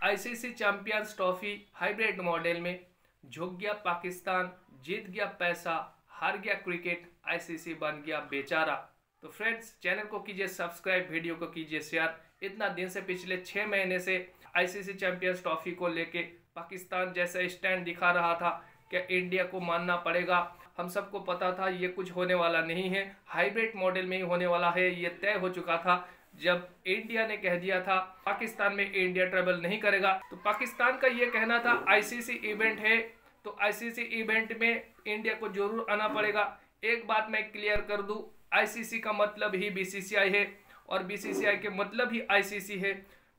ICC champions trophy hybrid model में झुक गया पाकिस्तान, जीत गया पैसा, हार गया क्रिकेट, आईसीसी बन गया बेचारा। तो फ्रेंड्स, चैनल को कीजिए सब्सक्राइब, वीडियो को कीजिए शेयर। इतना दिन से पिछले 6 महीने से आईसीसी चैंपियंस ट्रॉफी को लेके पाकिस्तान जैसा स्टैंड दिखा रहा था कि इंडिया को मानना पड़ेगा। हम सबको पता था ये कुछ होने वाला नहीं है, हाइब्रिड मॉडल में ही होने वाला है, ये तय हो चुका था। जब इंडिया ने कह दिया था पाकिस्तान में इंडिया ट्रेवल नहीं करेगा, तो पाकिस्तान का ये कहना था आईसीसी इवेंट है तो आईसीसी इवेंट में इंडिया को जरूर आना पड़ेगा। एक बात मैं क्लियर कर दूं, आईसीसी का मतलब ही बीसीसीआई है और बीसीसीआई के मतलब ही आईसीसी है।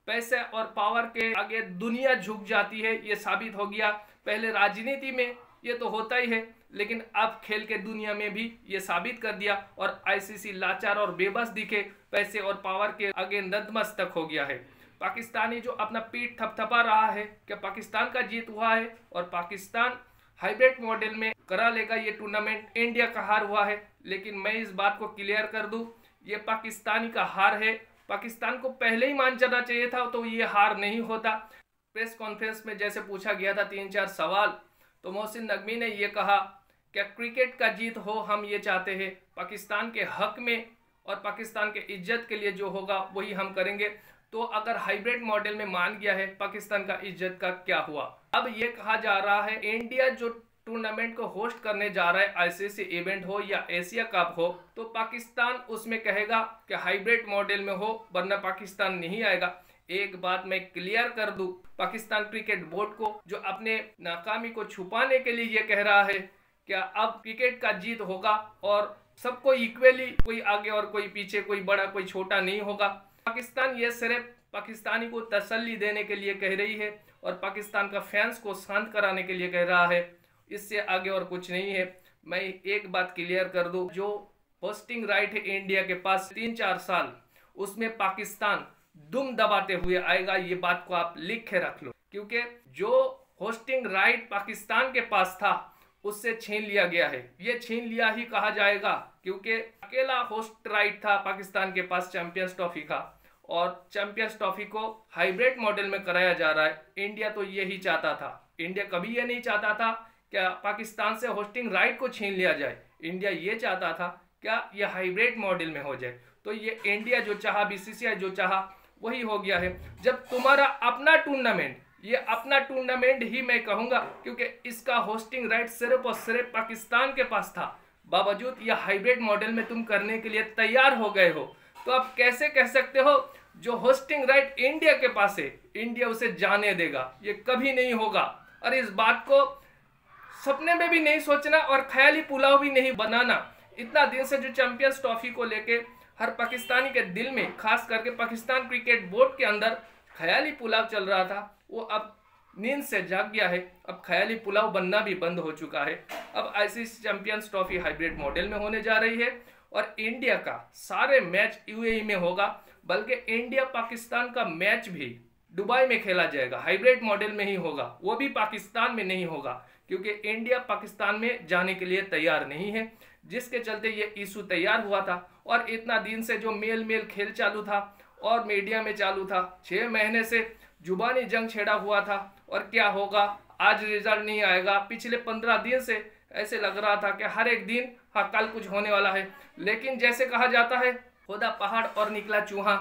पैसे और पावर के आगे दुनिया झुक जाती है, ये साबित हो गया। पहले राजनीति में ये तो होता ही है, लेकिन अब खेल के दुनिया में भी ये साबित कर दिया और आईसीसी लाचार और बेबस दिखे, पैसे और पावर के आगे नतमस्तक हो गया है। पाकिस्तानी जो अपना पीठ थपथपा रहा है कि पाकिस्तान का जीत हुआ है और पाकिस्तान हाइब्रिड मॉडल में करा लेगा ये टूर्नामेंट, इंडिया का हार हुआ है। लेकिन मैं इस बात को क्लियर कर दूं, ये पाकिस्तानी का हार है। पाकिस्तान को पहले ही मान जाना चाहिए था, तो ये हार नहीं होता। प्रेस कॉन्फ्रेंस में जैसे पूछा गया था 3-4 सवाल, तो मोहसिन नकवी ने ये कहा कि क्रिकेट का जीत हो हम ये चाहते हैं, पाकिस्तान के हक में और पाकिस्तान के इज्जत के लिए जो होगा वही हम करेंगे। तो अगर हाइब्रिड मॉडल में मान गया है, पाकिस्तान का इज्जत का क्या हुआ? अब ये कहा जा रहा है इंडिया जो टूर्नामेंट को होस्ट करने जा रहा है, आईसीसी इवेंट हो या एशिया कप हो, तो पाकिस्तान उसमें कहेगा कि हाइब्रिड मॉडल में हो, वरना पाकिस्तान नहीं आएगा। एक बात मैं क्लियर कर दूं, पाकिस्तान क्रिकेट बोर्ड को जो अपने नाकामी को छुपाने के लिए ये कह रहा है कि अब क्रिकेट का जीत होगा और सबको इक्वली, कोई आगे और कोई पीछे, कोई बड़ा कोई छोटा नहीं होगा। पाकिस्तान ये सिर्फ पाकिस्तानी को तसल्ली देने के लिए कह रही है और पाकिस्तान का फैंस को शांत कराने के लिए कह रहा है, इससे आगे और कुछ नहीं है। मैं एक बात क्लियर कर दूं, जो होस्टिंग राइट है इंडिया के पास 3-4 साल, उसमें पाकिस्तान दुम दबाते हुए आएगा। ये बात को आप लिख के रख लो, क्योंकि जो होस्टिंग राइट पाकिस्तान के पास था उससे छीन लिया गया है। ये छीन लिया ही कहा जाएगा, क्योंकि अकेला होस्ट राइट था पाकिस्तान के पास चैंपियंस ट्रॉफी का, और चैंपियंस ट्रॉफी को हाइब्रिड मॉडल में कराया जा रहा है। इंडिया तो ये ही चाहता था, इंडिया कभी ये नहीं चाहता था क्या पाकिस्तान से होस्टिंग राइट को छीन लिया जाए। इंडिया ये चाहता था क्या ये हाइब्रिड मॉडल में हो जाए। तो ये इंडिया जो चाहा, बीसीसीआई जो चाहा, वही हो गया है। जब तुम्हारा अपना टूर्नामेंट, ये अपना टूर्नामेंट ही मैं कहूंगा, क्योंकि इसका होस्टिंग राइट सिर्फ और सिर्फ पाकिस्तान के पास था, बावजूद ये हाइब्रिड मॉडल में तुम करने के लिए तैयार हो गए हो, तो आप कैसे कह सकते हो जो होस्टिंग राइट इंडिया के पास है, इंडिया उसे जाने देगा? ये कभी नहीं होगा। और इस बात को सपने में भी नहीं सोचना और ख्याली पुलाव भी नहीं बनाना। इतना दिन से जो चैंपियंस ट्रॉफी को लेके हर पाकिस्तानी के दिल में, खास करके पाकिस्तान क्रिकेट बोर्ड के अंदर ख्याली पुलाव चल रहा था, वो अब नींद से जाग गया है। अब ख्याली पुलाव बनना भी बंद हो चुका है। अब ICC champions trophy hybrid model में होने जा रही है और इंडिया का सारे मैच यूएई में होगा, बल्कि इंडिया पाकिस्तान का मैच भी दुबई में खेला जाएगा, हाइब्रिड मॉडल में ही होगा, वो भी पाकिस्तान में नहीं होगा, क्योंकि इंडिया पाकिस्तान में जाने के लिए तैयार नहीं है, जिसके चलते ये इशू तैयार हुआ था। और इतना दिन से जो मेल खेल चालू था और मीडिया में चालू था, 6 महीने से जुबानी जंग छेड़ा हुआ था। और क्या होगा, आज रिजल्ट नहीं आएगा। पिछले 15 दिन से ऐसे लग रहा था कि हर एक दिन हाँ कल कुछ होने वाला है, लेकिन जैसे कहा जाता है खोदा पहाड़ और निकला चूहा,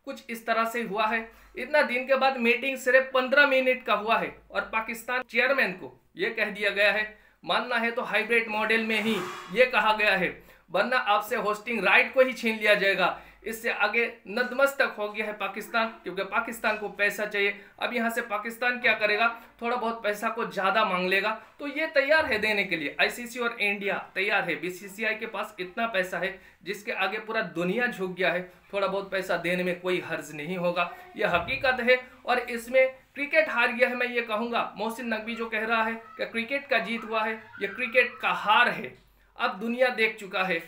कुछ इस तरह से हुआ है। इतना दिन के बाद मीटिंग सिर्फ 15 मिनट का हुआ है और पाकिस्तान चेयरमैन को यह कह दिया गया है मानना है तो हाइब्रिड मॉडल में ही, ये कहा गया है, वरना आपसे होस्टिंग राइट को ही छीन लिया जाएगा। इससे आगे नतमस्तक हो गया है पाकिस्तान, क्योंकि पाकिस्तान को पैसा चाहिए। अब यहाँ से पाकिस्तान क्या करेगा, थोड़ा बहुत पैसा को ज्यादा मांग लेगा, तो ये तैयार है देने के लिए। आईसीसी और इंडिया तैयार है, बीसीसीआई के पास इतना पैसा है जिसके आगे पूरा दुनिया झुक गया है। थोड़ा बहुत पैसा देने में कोई हर्ज नहीं होगा, यह हकीकत है। और इसमें क्रिकेट हार गया है, मैं ये कहूंगा। मोहसिन नकवी जो कह रहा है कि क्रिकेट का जीत हुआ है, ये क्रिकेट का हार है। अब दुनिया देख चुका है,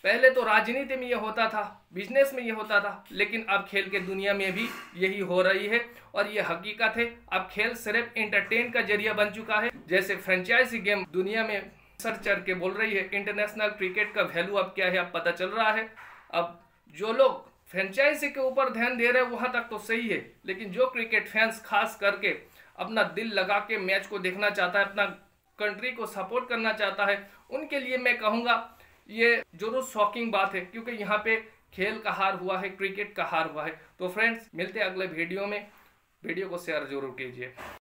पहले तो राजनीति में ये होता था, बिजनेस में ये होता था, लेकिन अब खेल के दुनिया में भी यही हो रही है और ये हकीकत है। अब खेल सिर्फ एंटरटेन का जरिया बन चुका है। जैसे फ्रेंचाइजी गेम दुनिया में सर चढ़ के बोल रही है, इंटरनेशनल क्रिकेट का वैल्यू अब क्या है, अब पता चल रहा है। अब जो लोग फ्रेंचाइजी के ऊपर ध्यान दे रहे हैं वहां तक तो सही है, लेकिन जो क्रिकेट फैंस खास करके अपना दिल लगा के मैच को देखना चाहता है, अपना कंट्री को सपोर्ट करना चाहता है, उनके लिए मैं कहूँगा ये जरूर शॉकिंग बात है, क्योंकि यहाँ पे खेल का हार हुआ है, क्रिकेट का हार हुआ है। तो फ्रेंड्स मिलते हैं अगले वीडियो में, वीडियो को शेयर जरूर कीजिए।